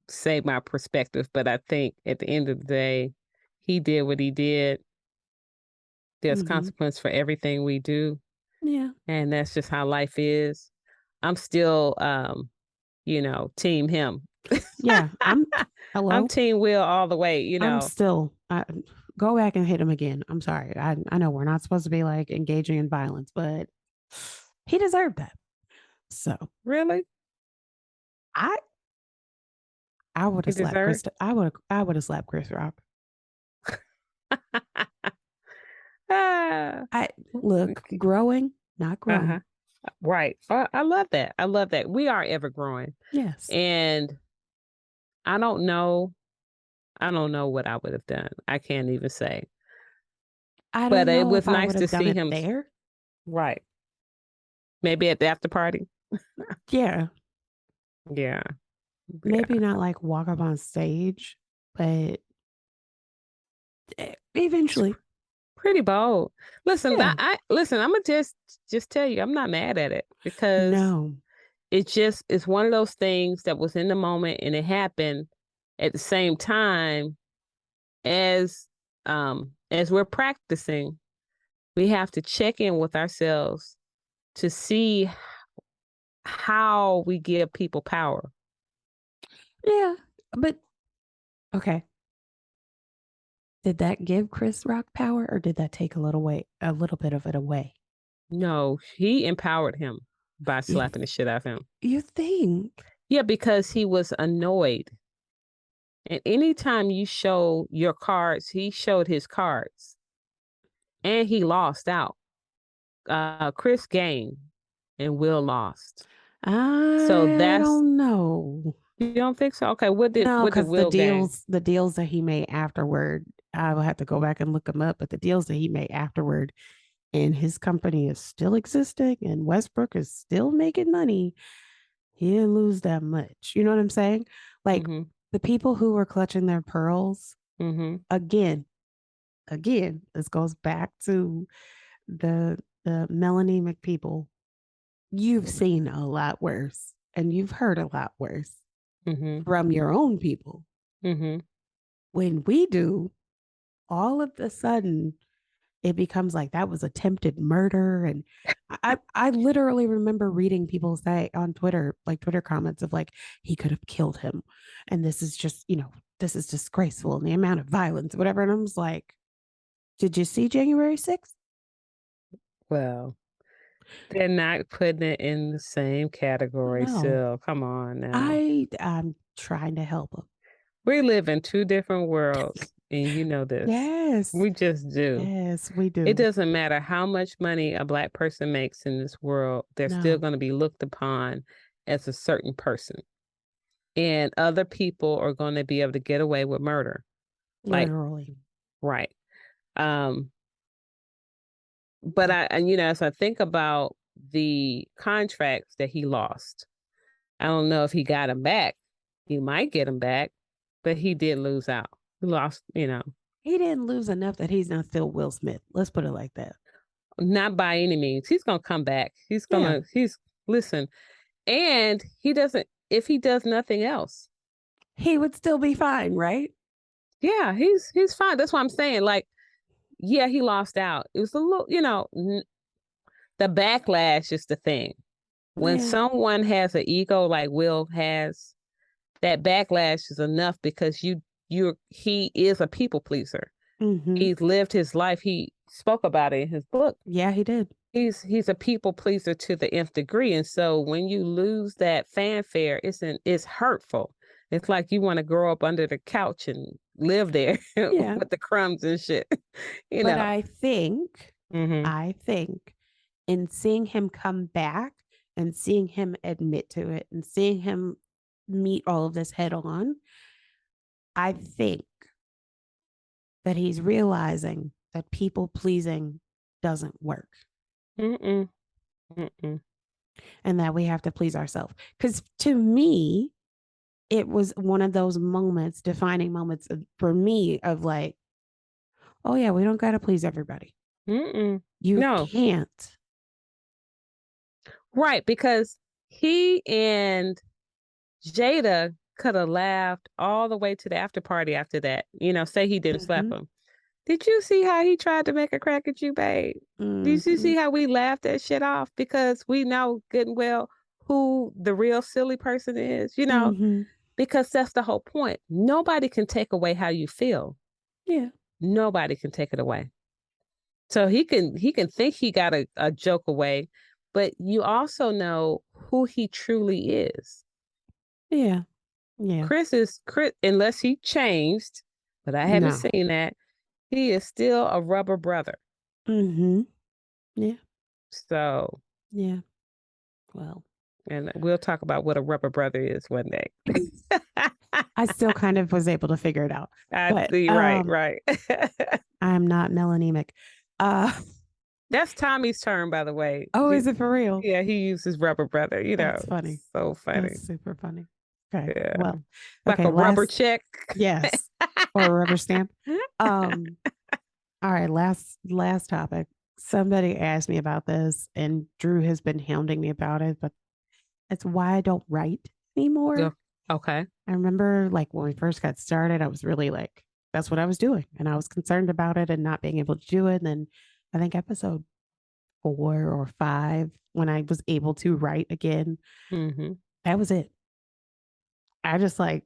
say my perspective, but I think at the end of the day, he did what he did. There's Mm-hmm. consequence for everything we do, Yeah. and that's just how life is. I'm still team him. Yeah. I'm Hello. team Will all the way, I'm still go back and hit him again. I'm sorry. I know we're not supposed to be like engaging in violence, but he deserved that. So Really? I I would He have slapped deserved? Chris. I would have slapped Chris Rock. Ah. I look growing, not Uh-huh. grown. Right. I love that. I love that. We are ever growing. Yes. And I don't know. I don't know what I would have done. I can't even say. I But don't it know was if I nice would to have done see it him. there. Right. Maybe at the after party. Yeah. Yeah. Maybe Yeah. not like walk up on stage, but It's eventually. pretty bold. Listen, Yeah. I listen, I'm gonna just tell you, I'm not mad at it because No. it's one of those things that was in the moment and it happened at the same time as as we're practicing, we have to check in with ourselves to see how we give people power. Yeah. But okay. Did that give Chris Rock power or did that take a little bit of it away? No, he empowered him. by slapping the shit out of him. You think? Yeah, because he was annoyed. And anytime you show your cards, he showed his cards and he lost out. Chris gained and Will lost. So I that's, don't know. you don't think so? Okay, No, what did because the Will gain? deals that he made afterward, I will have to go back and look them up. But the deals that he made afterward, and his company is still existing, and Westbrook is still making money. He didn't lose that much. You know what I'm saying? Like Mm-hmm. the people who were clutching their pearls, Mm-hmm. again, this goes back to the Melanie McPeople. You've seen a lot worse, and you've heard a lot worse Mm-hmm. from your own people. Mm-hmm. When we do, all of a sudden it becomes like that was attempted murder. And I literally remember reading people say on Twitter, like Twitter comments of like, he could have killed him. And this is just, this is disgraceful and the amount of violence, whatever. And I was like, did you see January 6th? Well, they're not putting it in the same category, No. so come on now. I'm trying to help them. We live in two different worlds, and you know this. Yes. We just do. Yes, we It do. doesn't matter how much money a Black person makes in this world, they're still No, going to be looked upon as a certain person. And other people are going to be able to get away with murder. Like, literally. right. Um, but as I think about the contracts that he lost, I don't know if he got them back. He might get them back, but he did lose out. He lost, He didn't lose enough that he's not still Will Smith. Let's put it like that. not by any means. He's gonna come back. Yeah. Listen, and he doesn't. If he does nothing else, He would still be fine, right? yeah, he's fine. That's what I'm saying. Like, yeah, he lost out. It was a little, the backlash is the thing. When Yeah. someone has an ego like Will has, that backlash is enough because he is a people pleaser. Mm-hmm. He's lived his life. He spoke about it in his book. Yeah, he did. He's a people pleaser to the nth degree. And so when you lose that fanfare, it's hurtful. It's like you want to grow up under the couch and live there Yeah. with the crumbs and shit. But Mm-hmm. I think in seeing him come back and seeing him admit to it and seeing him meet all of this head on, I think that he's realizing that people pleasing doesn't work. Mm-mm. Mm-mm. And that we have to please ourselves. Because to me, it was one of those moments, defining moments for me of like, oh yeah, we don't got to please everybody. Mm-mm. You No. can't. Right, because he and Jada could have laughed all the way to the after party after that. Say he didn't slap him. Did you see how he tried to make a crack at you, babe? Did you see how we laughed that shit off? Because we know good and well who the real silly person is, because that's the whole point. Nobody can take away how you feel. Yeah. Nobody can take it away. So he can think he got a joke away, but you also know who he truly is. Yeah. Yeah. Chris, unless he changed, but I haven't seen that. He is still a rubber brother. Mm-hmm. Yeah. So. Yeah. Well. And we'll talk about what a rubber brother is one day. I still kind of was able to figure it out. But, right. I'm not melanemic. That's Tommy's term, by the way. Oh, is it for real? Yeah, he uses rubber brother. That's funny. So funny. That's super funny. Okay. Yeah. Well, like a rubber check. Yes. Or a rubber stamp. All right. Last topic. Somebody asked me about this, and Drew has been hounding me about it, but it's why I don't write anymore. Yeah. Okay. I remember like when we first got started, I was really like, that's what I was doing. And I was concerned about it and not being able to do it. And then I think episode 4 or 5, when I was able to write again, that was it. I just like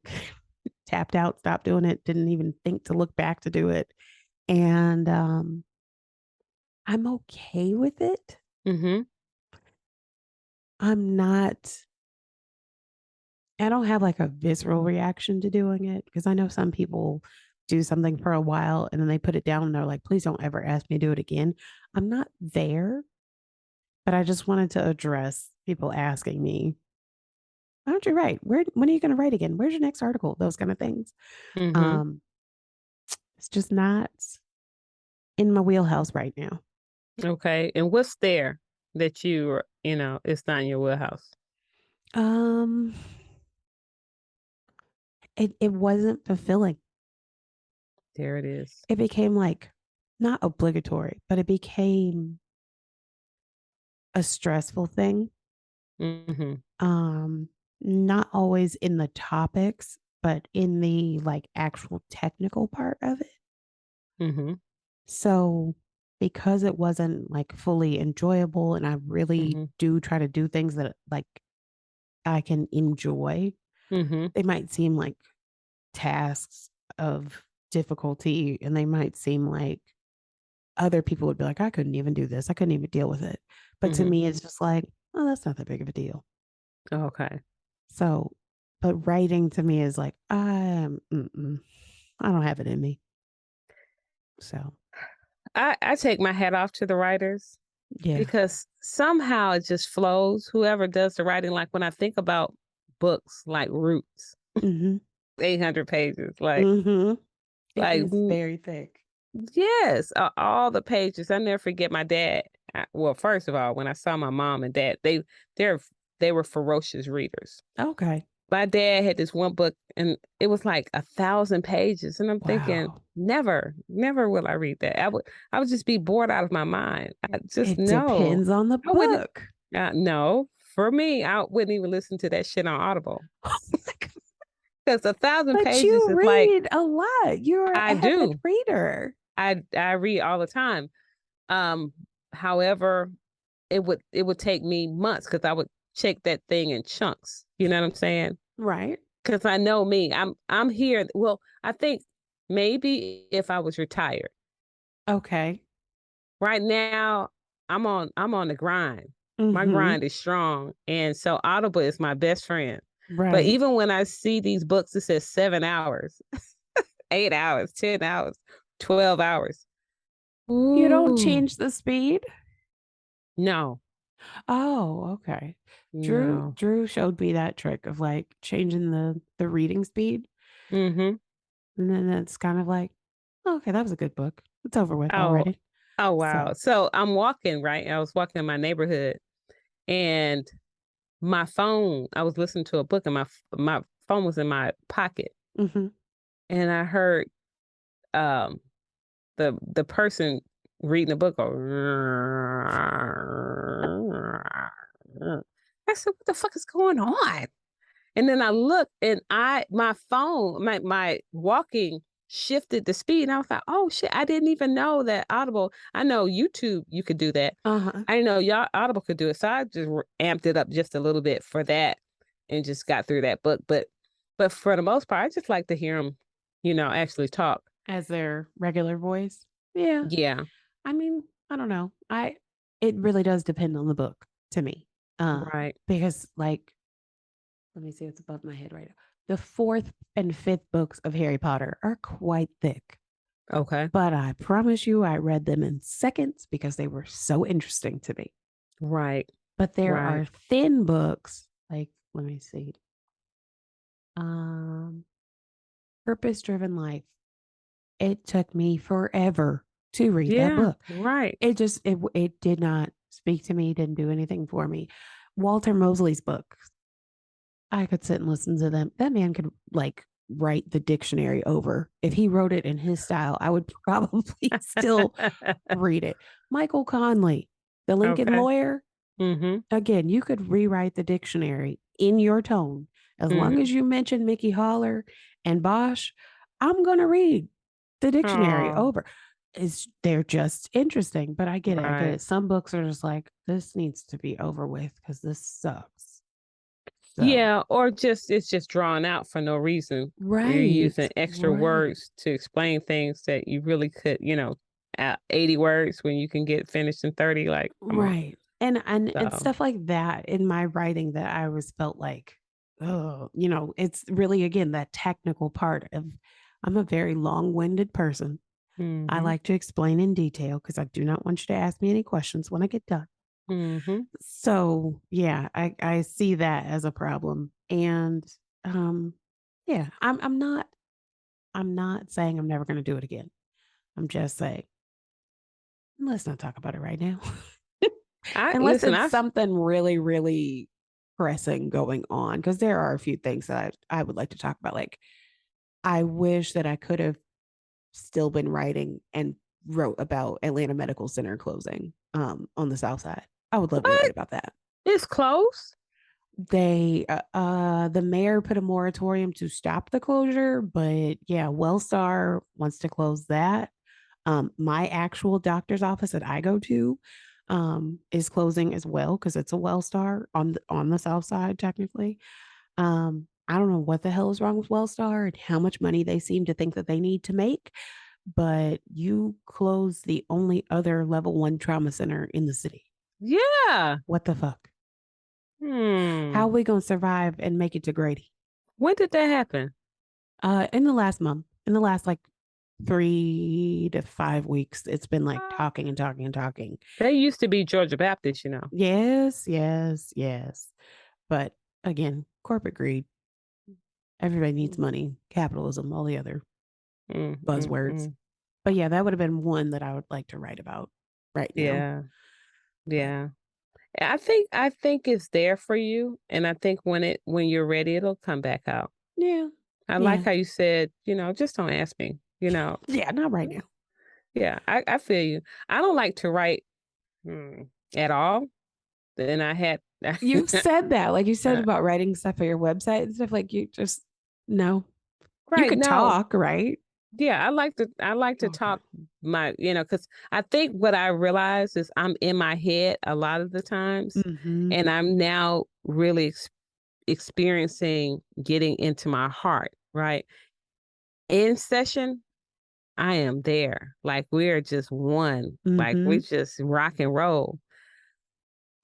tapped out, stopped doing it, didn't even think to look back to do it. And I'm okay with it. I'm not, I don't have like a visceral reaction to doing it because I know some people do something for a while and then they put it down and they're like, please don't ever ask me to do it again. I'm not there, but I just wanted to address people asking me, why don't you write? When are you going to write again? Where's your next article? Those kind of things. Mm-hmm. Um, it's just not in my wheelhouse right now. Okay. And what's there that it's not in your wheelhouse? Um, it wasn't fulfilling. There it is. It became like not obligatory, but it became a stressful thing. Mm-hmm. Um, not always in the topics, but in the like actual technical part of it. Mm-hmm. So because it wasn't like fully enjoyable and I really Mm-hmm. do try to do things that like I can enjoy, Mm-hmm. they might seem like tasks of difficulty and they might seem like other people would be like, I couldn't even do this. I couldn't even deal with it. But to Mm-hmm. me, it's just like, oh, that's not that big of a deal. Okay. So, but writing to me is like, I don't have it in me. So, I take my hat off to the writers yeah. because somehow it just flows. Whoever does the writing, like when I think about books like Roots, Mm-hmm. 800 pages, like, Mm-hmm. It like is very thick. yes, all the pages. I never forget my dad. Well, first of all, when I saw my mom and dad, they're they were ferocious readers. Okay. My dad had this one book, and it was like 1,000 pages, and I'm thinking, Wow. never will I read that. I would just be bored out of my mind. I just It no, depends on the I wouldn't. book. No, for me, I wouldn't even listen to that shit on Audible Oh my God. because 1,000 pages But you is like read a lot. You're I an avid do. reader. I read all the time. Um, However, it would take me months because I would check that thing in chunks. You know what I'm saying? Right. Because I know me. I'm here. Well, I think maybe if I was retired. Okay. Right now, I'm on the grind. My Mm-hmm. grind is strong. And so Audible is my best friend. But Right. even when I see these books, it says 7 hours, 8 hours, 10 hours, 12 hours. You don't Ooh, change the speed? no, Oh, okay. Drew no. Drew showed me that trick of like changing the reading speed. Mm-hmm. And then it's kind of like, oh, okay, that was a good book. It's over with Oh, already. oh So, wow. So I'm walking, right? I was walking in my neighborhood and my phone, I was listening to a book and my phone was in my pocket. mhm. And I heard um the person reading the book go I said, what the fuck is going on? And then I looked and my phone, my walking shifted the speed. And I was like, oh shit, I didn't even know that Audible. I know YouTube, you could do that. Uh-huh. I didn't know y'all Audible could do it. So I just amped it up just a little bit for that and just got through that book. But for the most part, I just like to hear them, actually talk. As their regular voice. Yeah. Yeah. I mean, I don't know. I It really does depend on the book to me. Right. Because like let me see what's above my head right now. The fourth and fifth books of Harry Potter are quite thick. Okay. But I promise you I read them in seconds because they were so interesting to me. Right. But there Right. are thin books, like let me see. Um Purpose Driven Life. It took me forever to read that Yeah. book. Right. It did not speak to me, didn't do anything for me. Walter Mosley's books, I could sit and listen to them. That man could like write the dictionary over. If he wrote it in his style, I would probably still read it. Michael Conley, the Lincoln Okay. lawyer, Mm-hmm. again, you could rewrite the dictionary in your tone. As long Mm-hmm. as you mention Mickey Holler and Bosch, I'm going to read the dictionary Oh, over. They're just interesting, but I get it. I get right. it. Some books are just like, this needs to be over with because this sucks. So, Yeah, or just it's just drawn out for no reason. You're right, using extra right, words to explain things that you really could, 80 words when you can get finished in 30. Like, come on. right. And So, stuff like that in my writing that I always felt like, oh, it's really again that technical part of I'm a very long-winded person. I mm-hmm, like to explain in detail because I do not want you to ask me any questions when I get done. mm-hmm. So yeah, I see that as a problem. And um yeah, I'm not saying I'm never gonna do it again. I'm just saying, let's not talk about it right now. I Unless listen. it's I something really, really pressing going on. Because there are a few things that I would like to talk about. Like I wish that I could have still been writing and wrote about Atlanta Medical Center closing on the South Side. I would love to write what? about that. It's close. The mayor put a moratorium to stop the closure, but yeah, Wellstar wants to close that. My actual doctor's office that I go to is closing as well because it's a Wellstar on the south side technically. I don't know what the hell is wrong with Wellstar and how much money they seem to think that they need to make, but you close the only other level 1 trauma center in the city. Yeah. What the fuck? How are Hmm. we going to survive and make it to Grady? When did that happen? In the last month, in the last like 3 to 5 weeks, it's been like Uh, talking and talking and talking. They used to be Georgia Baptist, Yes, yes, yes. But again, corporate greed. Everybody needs Mm, money, capitalism, all the other mm, mm, buzzwords. mm. But yeah, that would have been one that I would like to write about right now. Yeah. But Yeah. I think it's there for you, and I think when you're ready, it'll come back out. yeah, I like yeah, how you said, just don't ask me. yeah, not right now. Yeah, I feel you. I don't like to write at all. And I had You've said that, like you said uh, about writing stuff for your website and stuff. Like you just no, you right could no, talk, right? yeah, I like to Okay. talk because I think what I realize is I'm in my head a lot of the times, Mm-hmm. and I'm now really experiencing getting into my heart. Right in session, I am there. Like we're just one. Like we Mm-hmm. just rock and roll.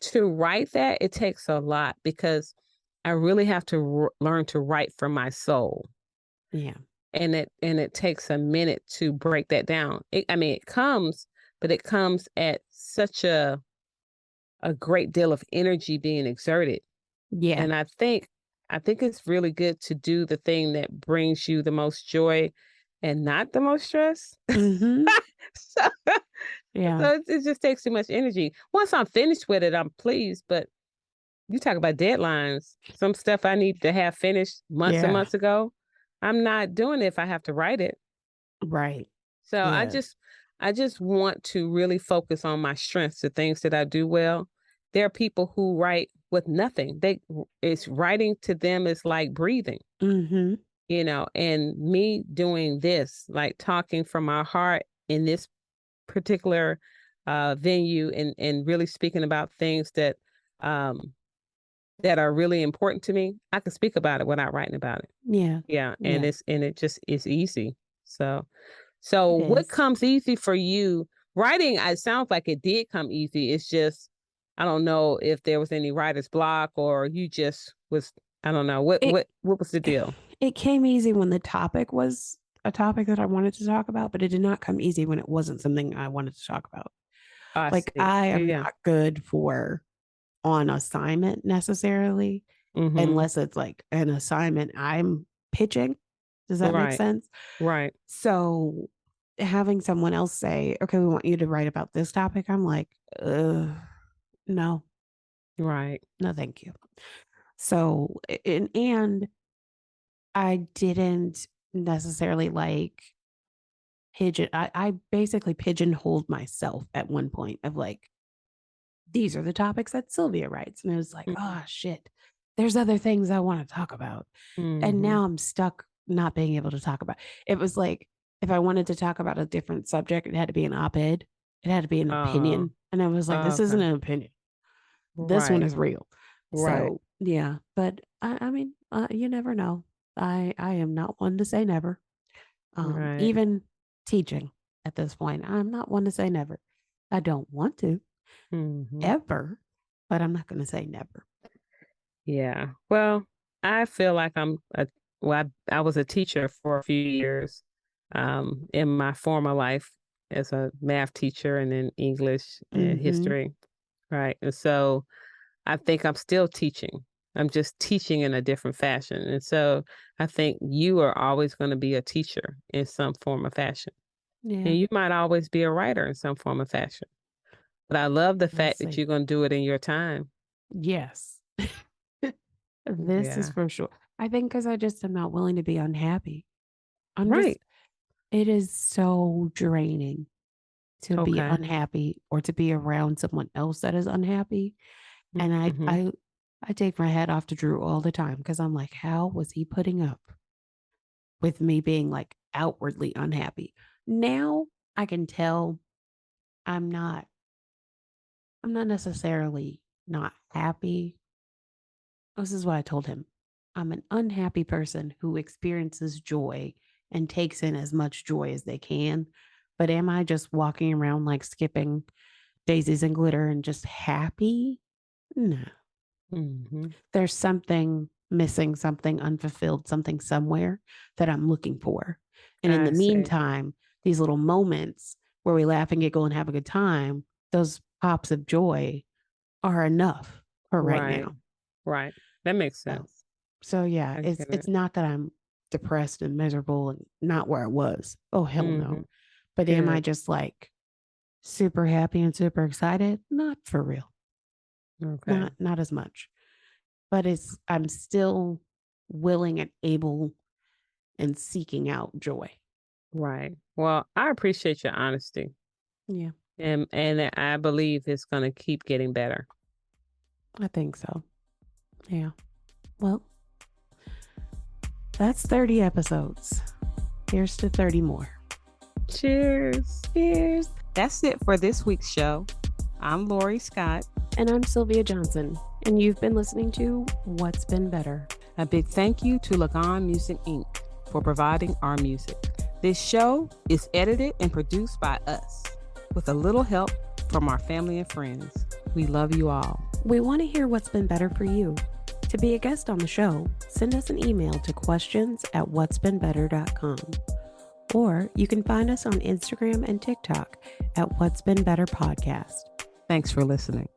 To write that, it takes a lot because I really have to learn to write from my soul. Yeah. And it takes a minute to break that down. I mean, it comes, but it comes at such a great deal of energy being exerted. Yeah. And I think it's really good to do the thing that brings you the most joy and not the most stress. Mm-hmm. so Yeah. so it just takes too much energy. Once I'm finished with it, I'm pleased. But you talk about deadlines. Some stuff I need to have finished months and Yeah. months ago. I'm not doing it if I have to write it. Right. So I Yeah. just I just want to really focus on my strengths, the things that I do well. There are people who write with nothing. It's writing to them is like breathing, Mm-hmm. and me doing this, like talking from my heart in this particular venue and really speaking about things um that are really important to me. I can speak about it without writing about it. Yeah. Yeah, and Yeah. it just is easy. So It what is. comes easy for you? Writing, it sounds like it did come easy. It's just I don't know if there was any writer's block or you just was I don't know. What It what what was the deal? it came easy when the topic was a topic that I wanted to talk about, but it did not come easy when it wasn't something I wanted to talk about. I Like see. I am Yeah. not good for on assignment necessarily, Mhm. unless it's like an assignment I'm pitching. Does that make Right. sense? Right. So having someone else say, okay, we want you to write about this topic, I'm like, no, Right. no, thank you. So, and I didn't necessarily like I basically pigeonholed myself at one point of like, these are the topics that Sylvia writes. And it was like, Mhm. oh shit, there's other things I want to talk about. And Mhm. now I'm stuck not being able to talk about. It was like if I wanted to talk about a different subject, it had to be an op-ed. It had to be an Uh, opinion. And I was like, this isn't okay. an opinion. This one Right. is real. Right. So yeah, but I mean, you never know. I am not one to say never. Right. Even teaching at this point, I'm not one to say never. I don't want to Mhm. ever. but I'm not going to say never. Yeah. Well, I feel like I was a teacher for a few years in my former life as a math teacher and then English and Mm-hmm. history. Right. And so I think I'm still teaching. I'm just teaching in a different fashion. And so I think you are always going to be a teacher in some form of fashion. Yeah. And you might always be a writer in some form of fashion. But I love the We'll fact that see. you're going to do it in your time. Yes. This is Yeah. for sure. I think because I just am not willing to be unhappy. Right. It is so draining to be Okay. unhappy or to be around someone else that is unhappy. And Mm-hmm. I take my head off to Drew all the time because I'm like, how was he putting up with me being like outwardly unhappy? Now I can tell I'm not I'm not necessarily not happy. This is what I told him. I'm an unhappy person who experiences joy and takes in as much joy as they can. But am I just walking around like skipping daisies and glitter and just happy? No. Mm-hmm. There's something missing, something unfulfilled, something somewhere that I'm looking for. And in the I see. meantime, these little moments where we laugh and giggle and have a good time, those pops of joy are enough for right Right. now. Right. That makes So, sense. so yeah, I it's get it's it. not that I'm depressed and miserable and not where I was. Oh hell Mm-hmm. no. But am I Good. just like super happy and super excited? Not for real. Okay. Not as much. But I'm still willing and able and seeking out joy. Right. Well, I appreciate your honesty. Yeah, And I believe it's gonna keep getting better. I think so. Yeah. Well, that's 30 episodes. Here's to 30 more. Cheers. Cheers. That's it for this week's show. I'm Lori Scott. And I'm Sylvia Johnson. And you've been listening to What's Been Better. A big thank you to Lagan Music Inc. for providing our music. This show is edited and produced by us with a little help from our family and friends. We love you all. We want to hear what's been better for you. To be a guest on the show, send us an email to questions@whatsbeenbetter.com. Or you can find us on Instagram and TikTok at What's Been Better Podcast. Thanks for listening.